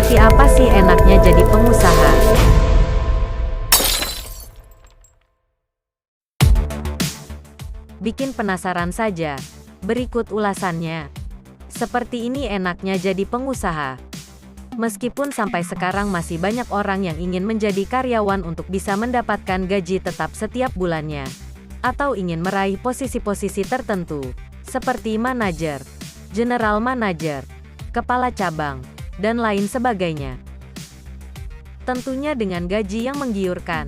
Seperti apa sih enaknya jadi pengusaha? Bikin penasaran saja? Berikut ulasannya. Seperti ini enaknya jadi pengusaha. Meskipun sampai sekarang masih banyak orang yang ingin menjadi karyawan untuk bisa mendapatkan gaji tetap setiap bulannya, atau ingin meraih posisi-posisi tertentu, seperti manajer, general manager, kepala cabang, dan lain sebagainya. Tentunya dengan gaji yang menggiurkan.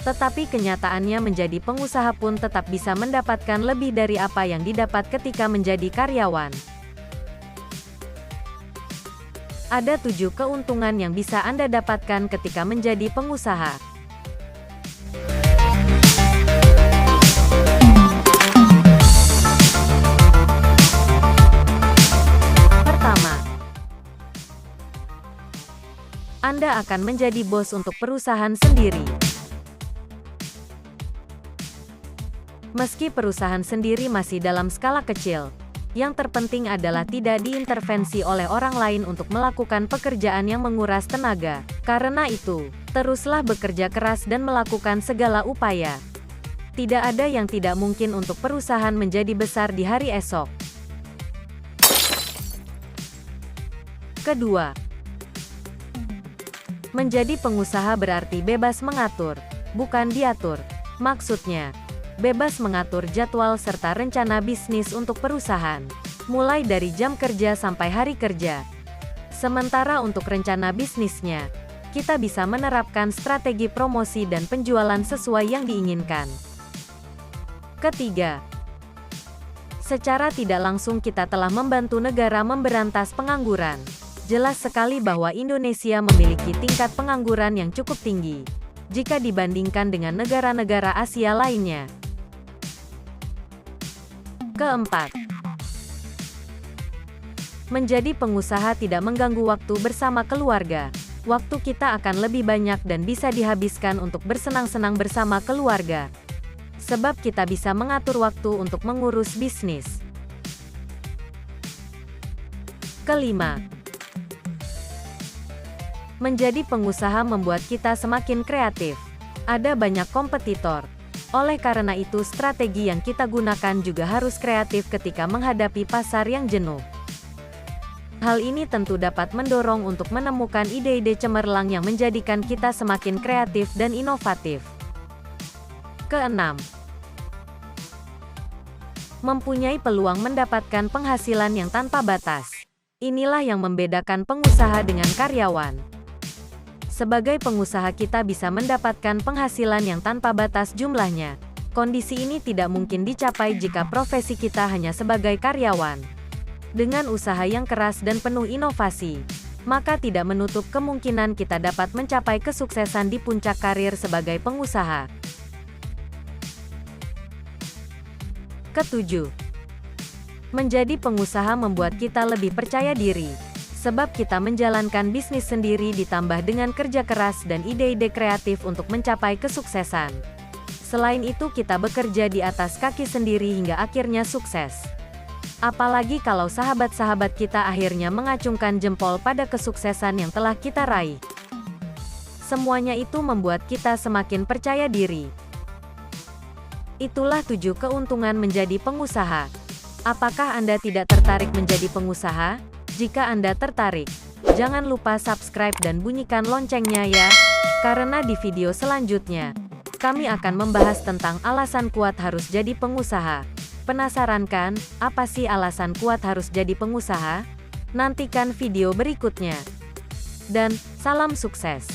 Tetapi kenyataannya menjadi pengusaha pun tetap bisa mendapatkan lebih dari apa yang didapat ketika menjadi karyawan. Ada 7 keuntungan yang bisa Anda dapatkan ketika menjadi pengusaha. Pertama, Anda akan menjadi bos untuk perusahaan sendiri. Meski perusahaan sendiri masih dalam skala kecil, yang terpenting adalah tidak diintervensi oleh orang lain untuk melakukan pekerjaan yang menguras tenaga. Karena itu, teruslah bekerja keras dan melakukan segala upaya. Tidak ada yang tidak mungkin untuk perusahaan menjadi besar di hari esok. Kedua, menjadi pengusaha berarti bebas mengatur, bukan diatur. Maksudnya, bebas mengatur jadwal serta rencana bisnis untuk perusahaan, mulai dari jam kerja sampai hari kerja. Sementara untuk rencana bisnisnya, kita bisa menerapkan strategi promosi dan penjualan sesuai yang diinginkan. Ketiga, secara tidak langsung kita telah membantu negara memberantas pengangguran. Jelas sekali bahwa Indonesia memiliki tingkat pengangguran yang cukup tinggi jika dibandingkan dengan negara-negara Asia lainnya. Keempat, menjadi pengusaha tidak mengganggu waktu bersama keluarga. Waktu kita akan lebih banyak dan bisa dihabiskan untuk bersenang-senang bersama keluarga. Sebab kita bisa mengatur waktu untuk mengurus bisnis. Kelima, menjadi pengusaha membuat kita semakin kreatif. Ada banyak kompetitor. Oleh karena itu strategi yang kita gunakan juga harus kreatif ketika menghadapi pasar yang jenuh. Hal ini tentu dapat mendorong untuk menemukan ide-ide cemerlang yang menjadikan kita semakin kreatif dan inovatif. Keenam, mempunyai peluang mendapatkan penghasilan yang tanpa batas. Inilah yang membedakan pengusaha dengan karyawan. Sebagai pengusaha kita bisa mendapatkan penghasilan yang tanpa batas jumlahnya. Kondisi ini tidak mungkin dicapai jika profesi kita hanya sebagai karyawan. Dengan usaha yang keras dan penuh inovasi, maka tidak menutup kemungkinan kita dapat mencapai kesuksesan di puncak karir sebagai pengusaha. Ketujuh, menjadi pengusaha membuat kita lebih percaya diri. Sebab kita menjalankan bisnis sendiri ditambah dengan kerja keras dan ide-ide kreatif untuk mencapai kesuksesan. Selain itu kita bekerja di atas kaki sendiri hingga akhirnya sukses. Apalagi kalau sahabat-sahabat kita akhirnya mengacungkan jempol pada kesuksesan yang telah kita raih. Semuanya itu membuat kita semakin percaya diri. Itulah 7 keuntungan menjadi pengusaha. Apakah Anda tidak tertarik menjadi pengusaha? Jika Anda tertarik, jangan lupa subscribe dan bunyikan loncengnya ya, karena di video selanjutnya, kami akan membahas tentang alasan kuat harus jadi pengusaha. Penasaran kan, apa sih alasan kuat harus jadi pengusaha? Nantikan video berikutnya. Dan, salam sukses!